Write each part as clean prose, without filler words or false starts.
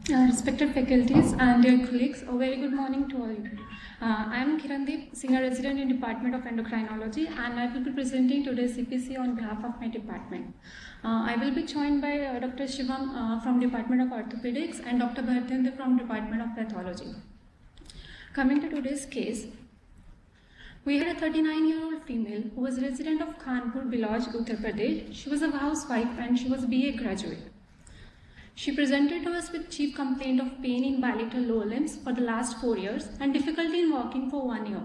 Respected faculties and dear colleagues, a very good morning to all you. I am Kirandeep, Senior Resident in Department of Endocrinology, and I will be presenting today's CPC on behalf of my department. I will be joined by Dr. Shivam from Department of Orthopedics and Dr. Bhartendra from Department of Pathology. Coming to today's case, we had a 39-year-old female who was a resident of Kanpur, Biloj, Uttar Pradesh. She was a housewife and she was a BA graduate. She presented to us with chief complaint of pain in bilateral lower limbs for the last 4 years and difficulty in walking for 1 year.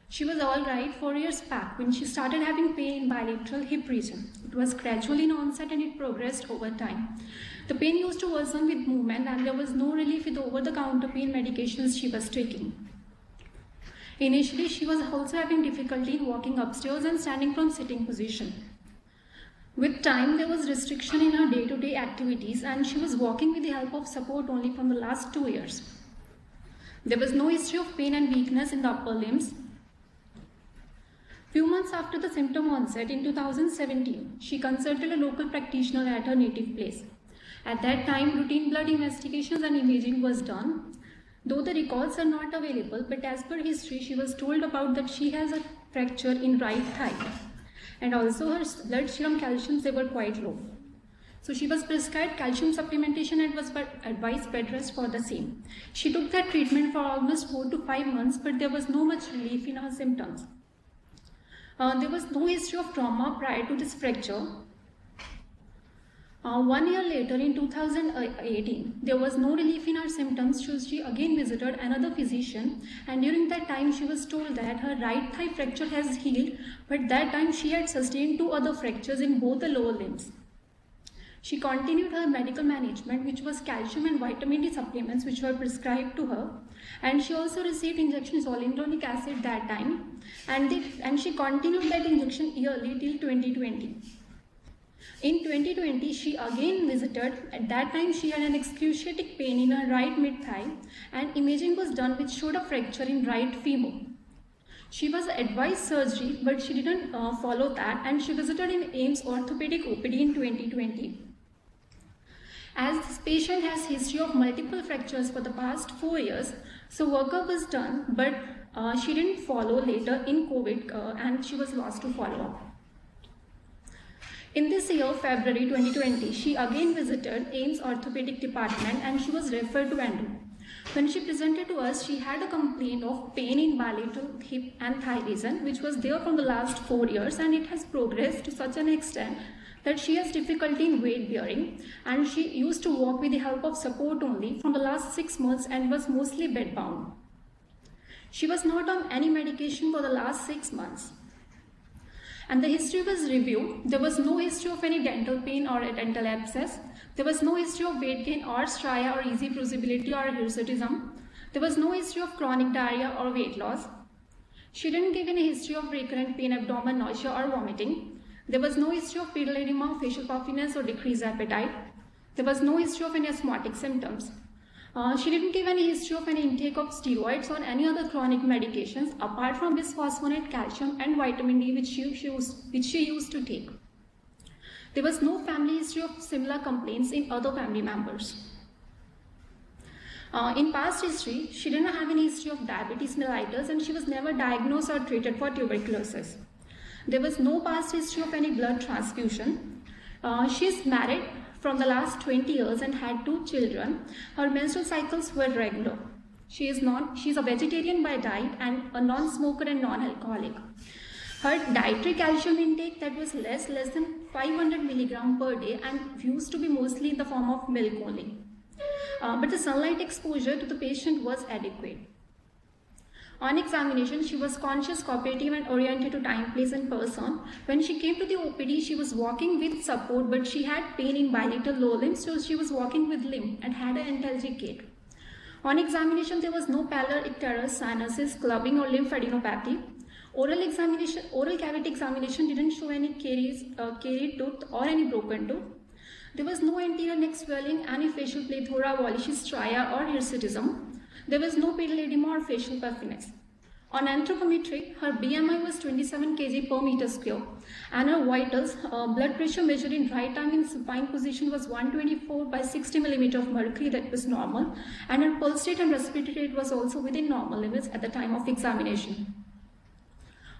She was all right 4 years back when she started having pain in bilateral hip region. It was gradual in onset and it progressed over time. The pain used to worsen with movement and there was no relief with over-the-counter pain medications she was taking. Initially, she was also having difficulty in walking upstairs and standing from sitting position. With time, there was restriction in her day-to-day activities and she was walking with the help of support only from the last 2 years. There was no history of pain and weakness in the upper limbs. Few months after the symptom onset in 2017, she consulted a local practitioner at her native place. At that time, routine blood investigations and imaging was done. Though the records are not available, but as per history, she was told about that she has a fracture in right thigh. And also her blood serum calciums, they were quite low. So she was prescribed calcium supplementation and was advised bed rest for the same. She took that treatment for almost 4 to 5 months, but there was no much relief in her symptoms. There was no history of trauma prior to this fracture. 1 year later, in 2018, there was no relief in her symptoms, so she again visited another physician, and during that time she was told that her right thigh fracture has healed, but that time she had sustained 2 other fractures in both the lower limbs. She continued her medical management, which was calcium and vitamin D supplements which were prescribed to her, and she also received injections of zoledronic acid that time, and she continued that injection yearly till 2020. In 2020, she again visited. At that time, she had an excruciating pain in her right mid-thigh and imaging was done which showed a fracture in right femur. She was advised surgery, but she didn't follow that and she visited in Aiims orthopedic OPD in 2020. As this patient has history of multiple fractures for the past 4 years, so workup was done, but she didn't follow later in COVID and she was lost to follow-up. In this year, February 2020, she again visited Aiims Orthopedic Department and she was referred to endo. When she presented to us, she had a complaint of pain in bilateral hip and thigh region, which was there from the last 4 years, and it has progressed to such an extent that she has difficulty in weight bearing and she used to walk with the help of support only from the last 6 months and was mostly bedbound. She was not on any medication for the last 6 months. And the history was reviewed. There was no history of any dental pain or a dental abscess. There was no history of weight gain or striae or easy bruisability or hirsutism. There was no history of chronic diarrhea or weight loss. She didn't give any history of recurrent pain, abdomen, nausea or vomiting. There was no history of pedal edema, facial puffiness or decreased appetite. There was no history of any asthmatic symptoms. She didn't give any history of any intake of steroids or any other chronic medications apart from bisphosphonate, calcium and vitamin D which she used to take. There was no family history of similar complaints in other family members. In past history, she didn't have any history of diabetes mellitus and she was never diagnosed or treated for tuberculosis. There was no past history of any blood transfusion. She is married from the last 20 years and had 2 children. Her menstrual cycles were regular. She is a vegetarian by diet and a non-smoker and non-alcoholic. Her dietary calcium intake that was less than 500 milligram per day and used to be mostly in the form of milk only. But the sunlight exposure to the patient was adequate. On examination, she was conscious, cooperative and oriented to time, place and person. When she came to the OPD, she was walking with support, but she had pain in bilateral lower limbs, so she was walking with limp and had an antalgic gait. On examination, there was no pallor, icterus, cyanosis, clubbing or lymphadenopathy. Oral cavity examination didn't show any caries tooth or any broken tooth. There was no anterior neck swelling, any facial plethora, Wallis's striae or hirsutism. There was no pedal edema or facial puffiness. On anthropometry, her BMI was 27 kg per meter square, and her vitals, blood pressure measured in right arm in supine position, was 124 by 60 millimeter of mercury, that was normal, and her pulse rate and respiratory rate was also within normal limits at the time of examination.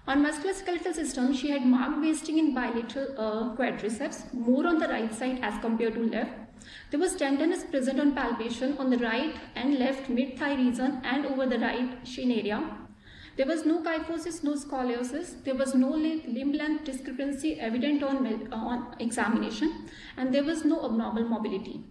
On musculoskeletal system, she had marked wasting in bilateral quadriceps, more on the right side as compared to left. There was tenderness present on palpation on the right and left mid-thigh region and over the right shin area. There was no kyphosis, no scoliosis. There was no limb length discrepancy evident on examination, and there was no abnormal mobility.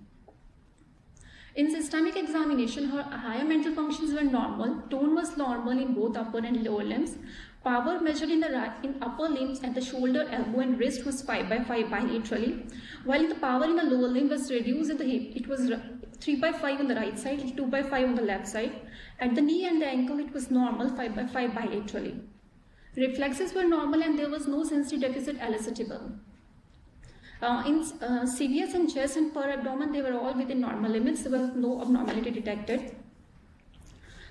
In systemic examination, her higher mental functions were normal. Tone was normal in both upper and lower limbs. Power measured in upper limbs at the shoulder, elbow, and wrist was 5 by 5 bilaterally, while the power in the lower limb was reduced at the hip. It was 3 by 5 on the right side, 2 by 5 on the left side. At the knee and the ankle, it was normal, 5 by 5 bilaterally. Reflexes were normal and there was no sensory deficit elicitable. In CVS and chest and per abdomen, they were all within normal limits. There was no abnormality detected.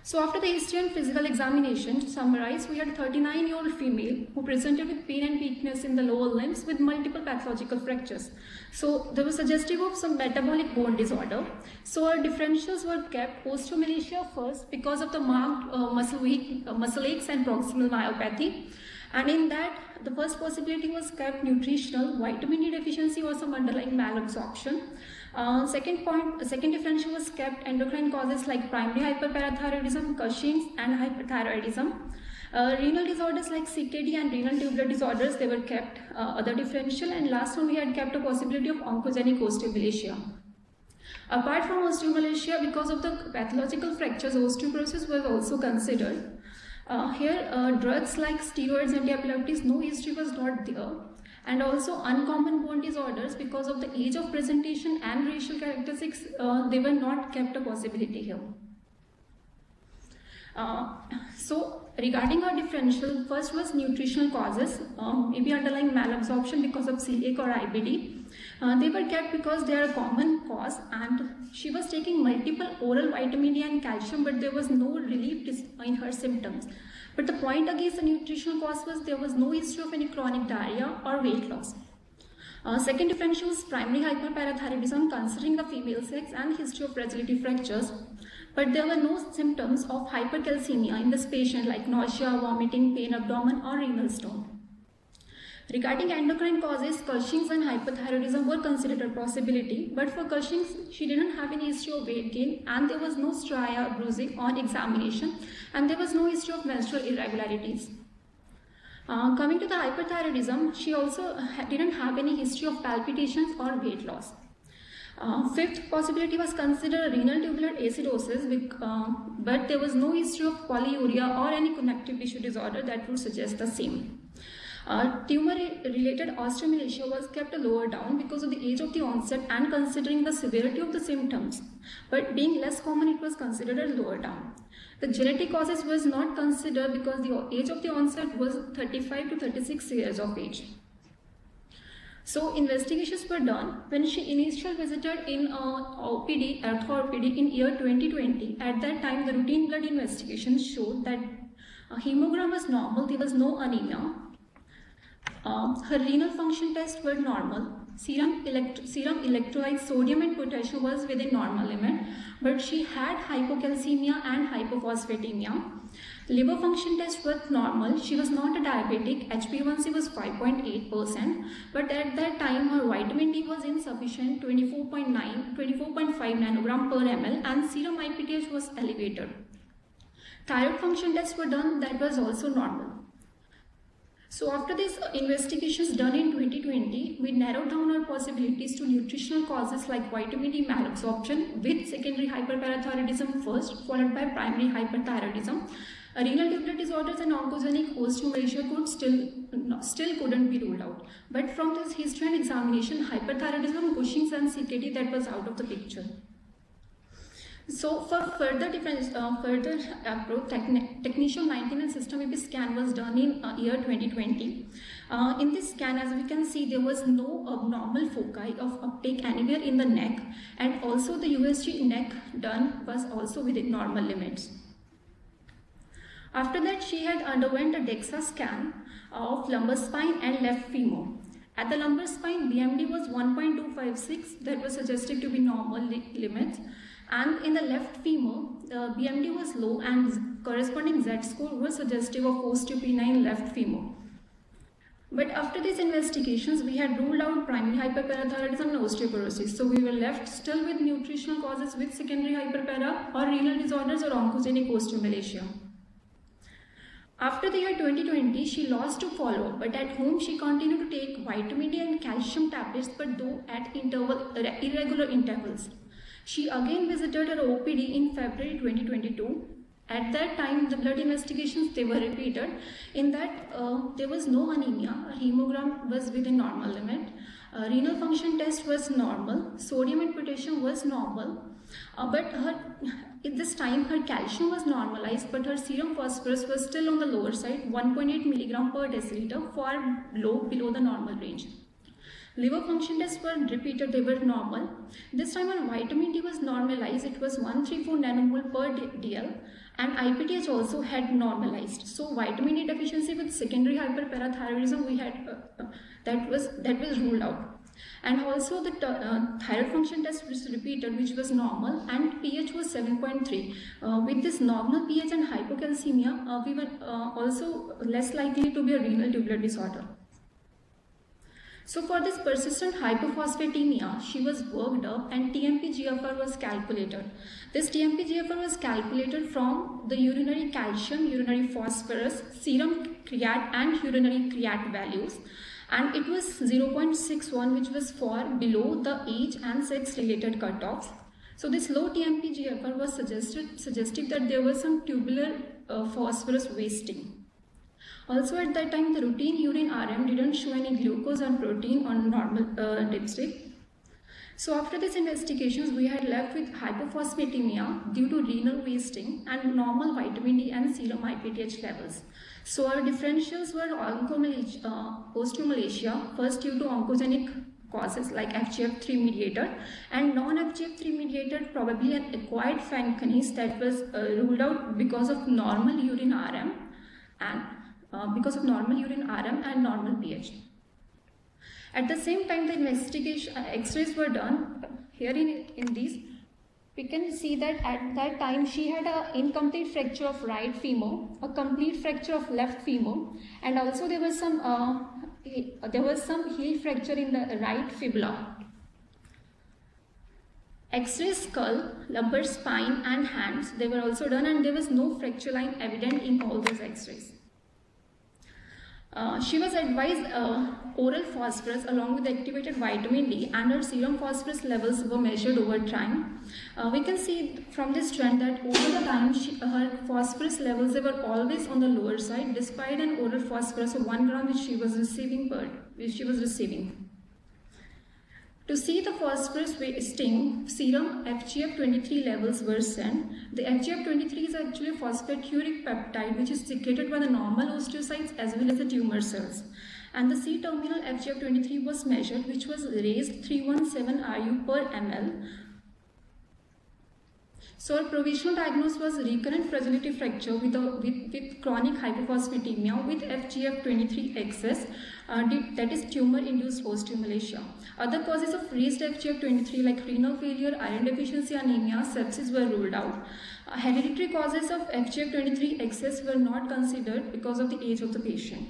So after the history and physical examination, to summarize, we had a 39-year-old female who presented with pain and weakness in the lower limbs with multiple pathological fractures. So there was suggestive of some metabolic bone disorder. So our differentials were kept osteomalacia first because of the marked muscle aches and proximal myopathy. And in that, the first possibility was kept nutritional, vitamin D deficiency or some underlying malabsorption. Second differential was kept endocrine causes like primary hyperparathyroidism, Cushing's, and hyperthyroidism. Renal disorders like CKD and renal tubular disorders, they were kept other differential, and last one we had kept a possibility of oncogenic osteomalacia. Apart from osteomalacia, because of the pathological fractures, osteoporosis was also considered. Here, drugs like steroids, antiepileptics, no history was not there. And also uncommon bone disorders, because of the age of presentation and racial characteristics, they were not kept a possibility here. So regarding our differential, first was nutritional causes, maybe underlying malabsorption because of celiac or IBD. They were kept because they are a common cause, and she was taking multiple oral vitamin D and calcium, but there was no relief in her symptoms. But the point against the nutritional cause was there was no history of any chronic diarrhea or weight loss. Second differential was primary hyperparathyroidism, considering the female sex and history of fragility fractures. But there were no symptoms of hypercalcemia in this patient like nausea, vomiting, pain, abdomen, or renal stone. Regarding endocrine causes, Cushing's and hyperthyroidism were considered a possibility, but for Cushing's, she didn't have any history of weight gain, and there was no stria or bruising on examination, and there was no history of menstrual irregularities. Coming to the hyperthyroidism, she also didn't have any history of palpitations or weight loss. Fifth possibility was considered renal tubular acidosis, but there was no history of polyuria or any connective tissue disorder that would suggest the same. Tumor-related osteomalacia was kept lower down because of the age of the onset and considering the severity of the symptoms, but being less common, it was considered lower down. The genetic causes was not considered because the age of the onset was 35 to 36 years of age. So investigations were done when she initially visited in OPD, ortho-OPD in year 2020. At that time, the routine blood investigations showed that hemogram was normal, there was no anemia. Her renal function tests were normal. Serum electrolytes, sodium and potassium was within normal limit, but she had hypocalcemia and hypophosphatemia. Liver function tests were normal. She was not a diabetic. HbA1c was 5.8%, but at that time her vitamin D was insufficient, 24.5 nanogram per ml, and serum IPTH was elevated. Thyroid function tests were done, that was also normal. So after these investigations done in 2020, we narrowed down our possibilities to nutritional causes like vitamin D malabsorption with secondary hyperparathyroidism first, followed by primary hyperthyroidism. Renal tubular disorders and oncogenic osteomalacia could still couldn't be ruled out. But from this history and examination, hyperthyroidism, Cushing's and CKD, that was out of the picture. So for further approach, technetium 19 and system AP scan was done in year 2020. In this scan, as we can see, there was no abnormal foci of uptake anywhere in the neck, and also the USG neck done was also within normal limits. After that, she had underwent a DEXA scan of lumbar spine and left femur. At the lumbar spine, BMD was 1.256, that was suggested to be normal limits. And in the left femur, the BMD was low and corresponding Z score was suggestive of post-supine left femur. But after these investigations, we had ruled out primary hyperparathyroidism and osteoporosis. So we were left still with nutritional causes with secondary hyperpara or renal disorders or oncogenic osteomalacia. After the year 2020, she lost to follow-up, but at home she continued to take vitamin D and calcium tablets, but though at irregular intervals. She again visited her OPD in February 2022. At that time, the blood investigations, they were repeated. In that, there was no anemia. Her hemogram was within normal limit. Renal function test was normal. Sodium and potassium was normal. But at this time, her calcium was normalized, but her serum phosphorus was still on the lower side, 1.8 milligram per deciliter, far below the normal range. Liver function tests were repeated, they were normal. This time her vitamin D was normalized, it was 134 nanomole per DL, and IPTH also had normalized. So vitamin D deficiency with secondary hyperparathyroidism, we had that was ruled out. And also the thyroid function test was repeated, which was normal, and pH was 7.3. With this normal pH and hypocalcemia, we were also less likely to be a renal tubular disorder. So for this persistent hypophosphatemia, she was worked up and TMP-GFR was calculated. This TMP-GFR was calculated from the urinary calcium, urinary phosphorus, serum creat and urinary creat values, and it was 0.61, which was far below the age and sex related cutoffs. So this low TMP-GFR was suggested that there was some tubular phosphorus wasting. Also at that time, the routine urine RM didn't show any glucose or protein on normal dipstick. So after these investigations, we had left with hypophosphatemia due to renal wasting and normal vitamin D and serum IPTH levels. So our differentials were osteomalacia, first due to oncogenic causes like FGF3 mediated, and non-FGF3 mediated, probably an acquired Fanconi's that was ruled out because of normal urine RM and normal pH. At the same time, the investigation X-rays were done. Here in these, we can see that at that time she had an incomplete fracture of right femur, a complete fracture of left femur, and also there was some heel fracture in the right fibula. X-ray skull, lumbar spine, and hands, they were also done, and there was no fracture line evident in all those X-rays. She was advised oral phosphorus along with activated vitamin D, and her serum phosphorus levels were measured over time. We can see from this trend that over the time her phosphorus levels, they were always on the lower side despite an oral phosphorus of 1 gram which she was receiving. To see the phosphorus wasting, serum FGF23 levels were sent. The FGF23 is actually a phosphaturic peptide which is secreted by the normal osteocytes as well as the tumor cells. And the C-terminal FGF23 was measured, which was raised 317 RU per ml. So our provisional diagnosis was recurrent fragility fracture with chronic hypophosphatemia with FGF23 excess, that is tumor-induced osteomalacia. Other causes of raised FGF23 like renal failure, iron deficiency, anemia, sepsis were ruled out. Hereditary causes of FGF23 excess were not considered because of the age of the patient.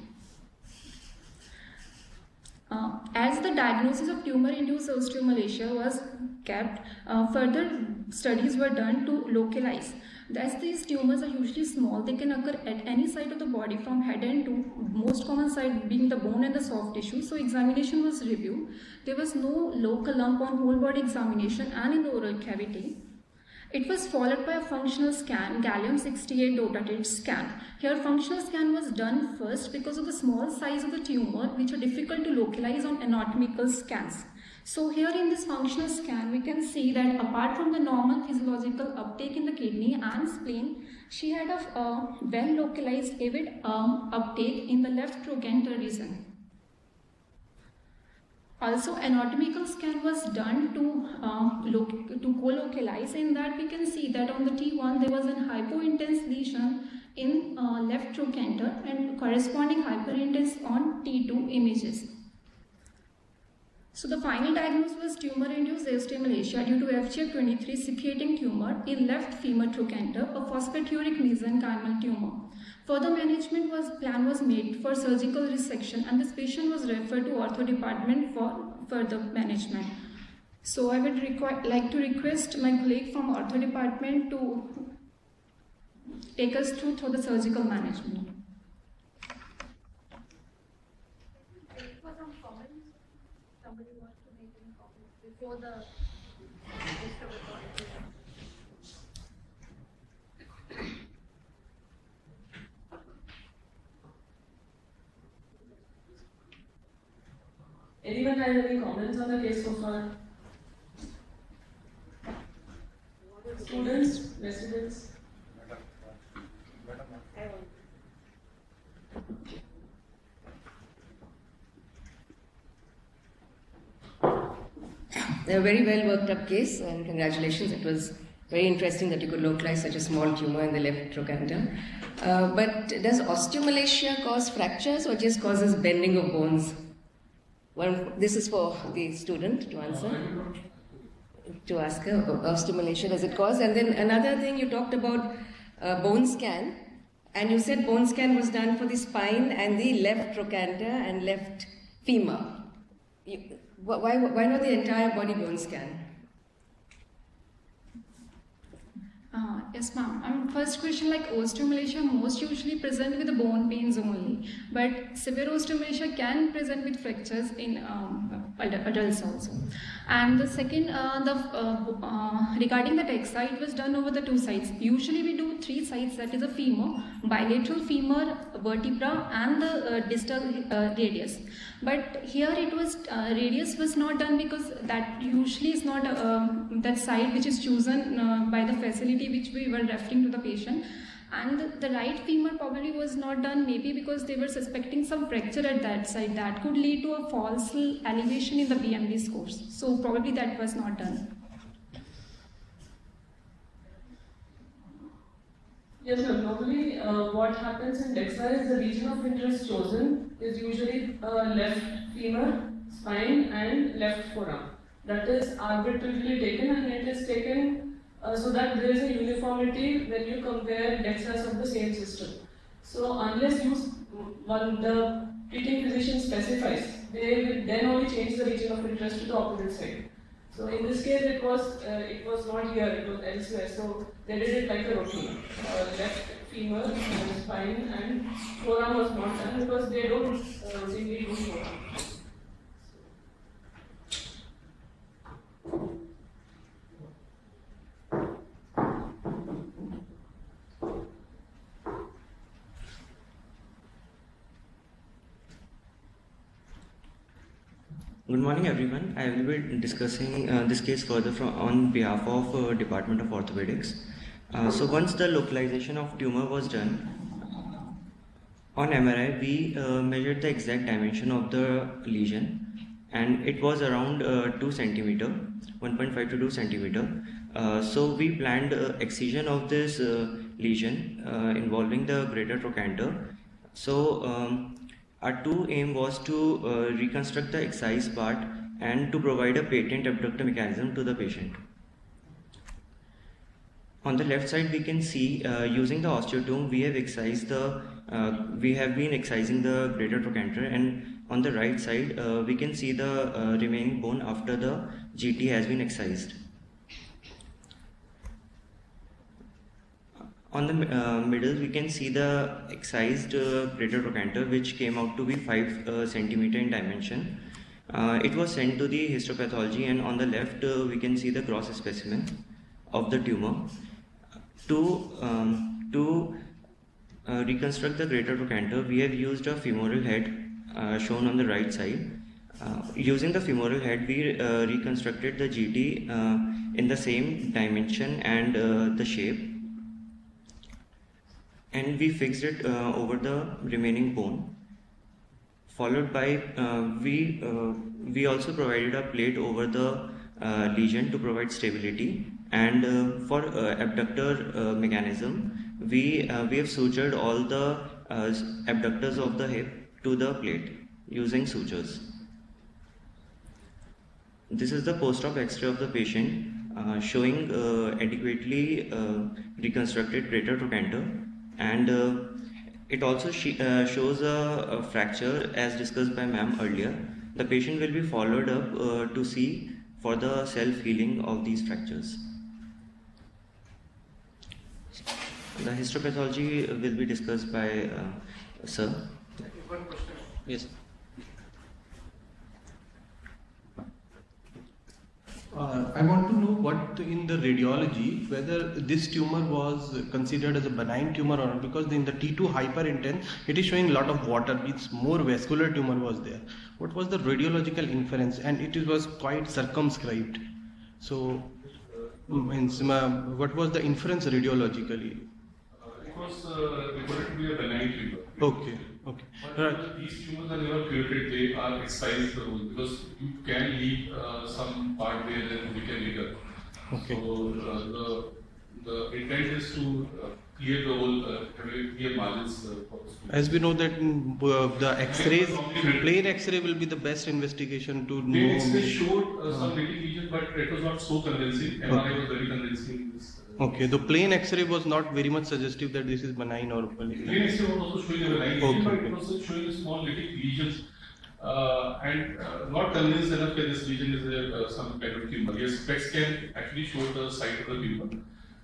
As the diagnosis of tumor-induced osteomalacia was kept, further studies were done to localize. As these tumors are usually small, they can occur at any site of the body from head end to most common site being the bone and the soft tissue. So examination was reviewed. There was no local lump on whole body examination and in the oral cavity. It was followed by a functional scan, gallium-68 dotatate scan. Here functional scan was done first because of the small size of the tumor which are difficult to localize on anatomical scans. So here in this functional scan we can see that apart from the normal physiological uptake in the kidney and spleen, she had a well localized avid uptake in the left trochanter region. Also, anatomical scan was done to co-localize. In that we can see that on the T1 there was a hypointense lesion in left trochanter and corresponding hyperintensity on T2 images. So the final diagnosis was tumor-induced osteomalacia due to FGF23 secreting tumor in left femur trochanter, a phosphaturic mesenchymal tumor. Further management plan was made for surgical resection, and this patient was referred to ortho department for further management. So I would like to request my colleague from ortho department to take us through the surgical management. Somebody wants to make any comments before the list of authorities. Anyone has any comments on the case so far? Students, residents? A very well worked up case, and congratulations. It was very interesting that you could localize such a small tumor in the left trochanter. But does osteomalacia cause fractures or just causes bending of bones? Well, this is for the student to answer. To ask her, osteomalacia, does it cause? And then another thing, you talked about bone scan, and you said bone scan was done for the spine and the left trochanter and left femur. Why not the entire body bone scan? Yes, ma'am. First question, like osteomalacia most usually present with the bone pains only, but severe osteomalacia can present with fractures in adults also. And the second, regarding the DEXA, it was done over the two sides. Usually we do three sides, that is a femur, bilateral femur, vertebra, and the distal radius. But here it was radius was not done because that usually is not that side which is chosen by the facility which we were referring to the patient. And the right femur probably was not done, maybe because they were suspecting some fracture at that side. That could lead to a false elevation in the BMD scores. So probably that was not done. Yes, sir. Normally, what happens in DEXA is the region of interest chosen is usually left femur, spine, and left forearm. That is arbitrarily taken, and it is taken so that there is a uniformity when you compare DEXAs of the same system. So unless the treating physician specifies, they will then only change the region of interest to the opposite side. So in this case, it was not here; it was elsewhere. So they did it like a routine. Left femur, spine, and forearm was not done because they don't routinely do forearm. Good morning, everyone. I will be discussing this case further on behalf of Department of Orthopedics. So once the localization of tumor was done, on MRI we measured the exact dimension of the lesion, and it was around 2 centimeter, 1.5 to 2 centimeter. So we planned excision of this lesion involving the greater trochanter. So our two aim was to reconstruct the excised part and to provide a patent abductor mechanism to the patient. On the left side, we can see using the osteotome, we have been excising the greater trochanter, and on the right side, we can see the remaining bone after the GT has been excised. On the middle, we can see the excised greater trochanter, which came out to be 5 centimeter in dimension. It was sent to the histopathology, and on the left, we can see the gross specimen of the tumor. To reconstruct the greater trochanter, we have used a femoral head shown on the right side. Using the femoral head, we reconstructed the GT in the same dimension and the shape. And we fixed it over the remaining bone. Followed by, we also provided a plate over the lesion to provide stability. And for abductor mechanism, we have sutured all the abductors of the hip to the plate using sutures. This is the post-op X-ray of the patient showing adequately reconstructed greater trochanter, and it also shows a fracture as discussed by ma'am earlier. The patient will be followed up to see for the self-healing of these fractures. The histopathology will be discussed by sir. One question. Yes. I want to know what in the radiology whether this tumor was considered as a benign tumor or not, because in the T2 hyperintense it is showing a lot of water, means more vascular tumor was there. What was the radiological inference? And it was quite circumscribed. So, what was the inference radiologically? It was reported to be a benign tumor. Okay, okay. But these tumors are never curated, they are excised the whole, because you can leave some part there and become bigger. Okay. So the intent is to clear the whole, clear margins for this tumor. As we know that the X-rays, plain X-ray will be the best investigation to know. Plain X-ray showed some little lesion, but it was not so convincing. MRI was very convincing. Okay, the plain X-ray was not very much suggestive that this is benign or malignant. Plain X-ray was also showing a benign lesion, but it was also showing small little lesions, and not convinced enough that this lesion is some kind of tumor. Yes, PET scan actually showed the site of the tumor.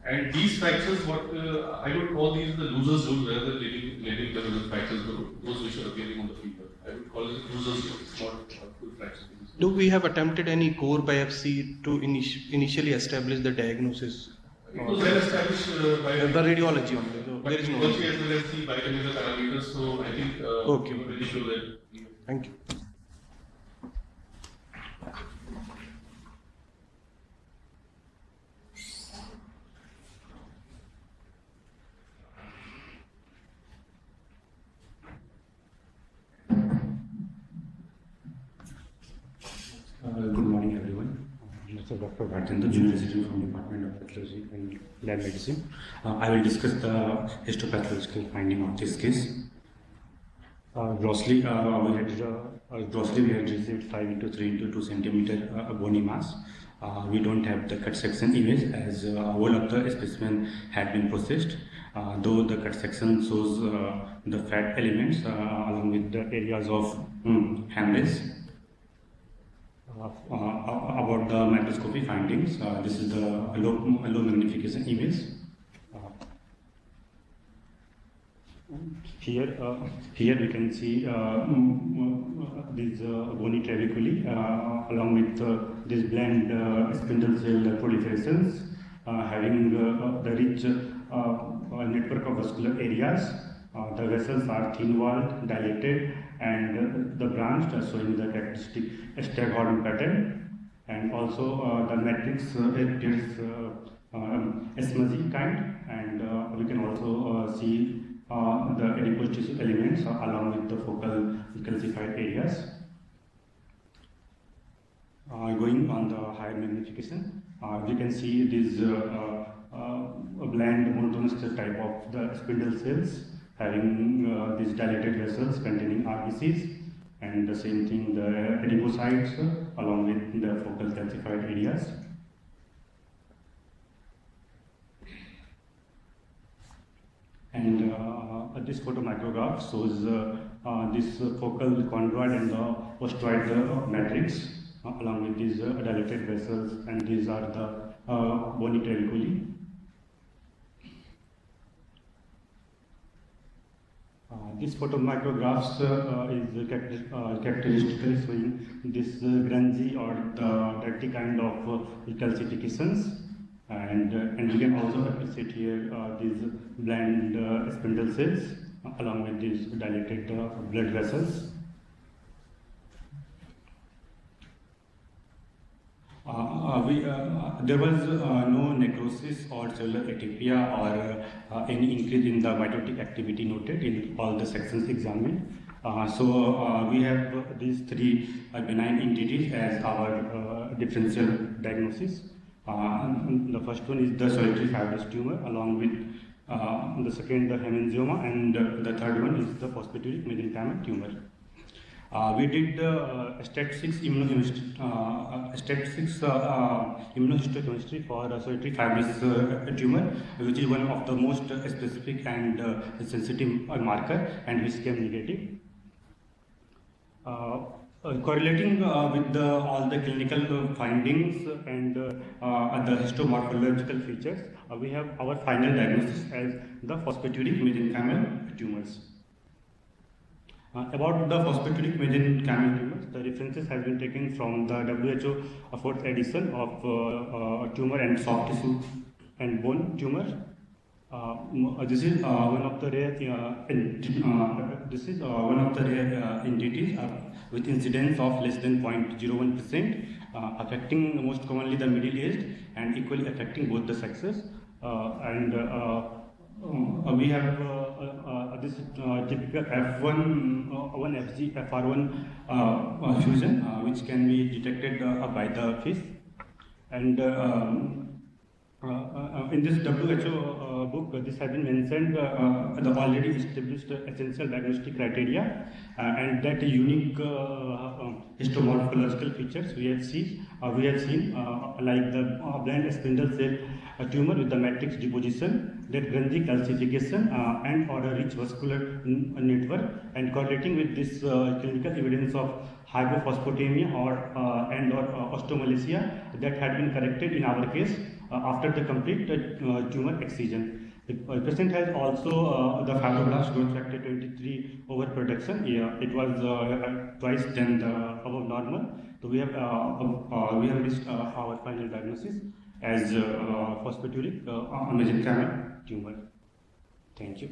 And these fractures, what I would call these the losers' zones rather than living the fractures, those which are appearing on the finger. I would call it losers' zones, not full fractures. Do we have attempted any core biopsy to initially establish the diagnosis? It was well established by the radiology only. So there is no. As well as the biochemical parameters, so I think okay. we really show that. Thank you. Good morning, everyone. Mr. Dr. Bhartendra, Junior Resident from Department of Pathology and Lab Medicine. I will discuss the histopathological finding of this case. Grossly, we had received 5 into 3 into 2 centimeter bony mass. We don't have the cut section image as all of the specimen had been processed. Though the cut section shows the fat elements along with the areas of hemorrhage. About the microscopy findings, this is the low magnification image. Here we can see these bony trabeculae along with this bland spindle cell proliferations having the rich network of vascular areas. The vessels are thin-walled, dilated, and the branched, showing the characteristic staghorn pattern. And also the matrix appears smudgy kind, and we can also see the adipose tissue elements along with the focal calcified areas. Going on the higher magnification, we can see this a bland monotonous type of the spindle cells having these dilated vessels containing RBCs, and the same thing the adipocytes along with the focal calcified areas. And this photomicrograph shows this focal chondroid and the osteoid matrix along with these dilated vessels, and these are the bony trabeculae. This photomicrographs is characteristically showing this grungy or the dirty kind of calcifications, and you can also appreciate here these bland spindle cells along with these dilated blood vessels. There was no necrosis or cellular atypia or any increase in the mitotic activity noted in all the sections examined. So we have these three benign entities as our differential diagnosis. The first one is the solitary fibrous tumor along with The second, the hemangioma, and the third one is the phosphaturic mesenchymal tumor. We did STAT6 immunohistochemistry for solitary fibrous tumor, which is one of the most specific and sensitive marker, and which came negative. Correlating with all the clinical findings and the histomorphological features, we have our final diagnosis as the phosphaturic mesenchymal tumors. About the phosphaturic mesenchymal tumors, the references have been taken from the WHO fourth edition of tumor and soft tissue and bone tumor. This is one of the rare entities with incidence of less than 0.01%, affecting most commonly the middle-aged and equally affecting both the sexes. We have this typical F1 FR1 fusion, which can be detected by the fish. And in this WHO book, this has been mentioned the already established essential diagnostic criteria and that unique histomorphological features we have seen like the bland spindle cell tumor with the matrix deposition, that Grungy calcification and or a rich vascular network, and correlating with this clinical evidence of hypophosphatemia or osteomalacia that had been corrected in our case after the complete tumor excision. The patient has also the fibroblast growth factor 23 overproduction. Yeah, it was twice than the above normal. So we have reached our final diagnosis as phosphaturic mesenchymal tumor. Thank you.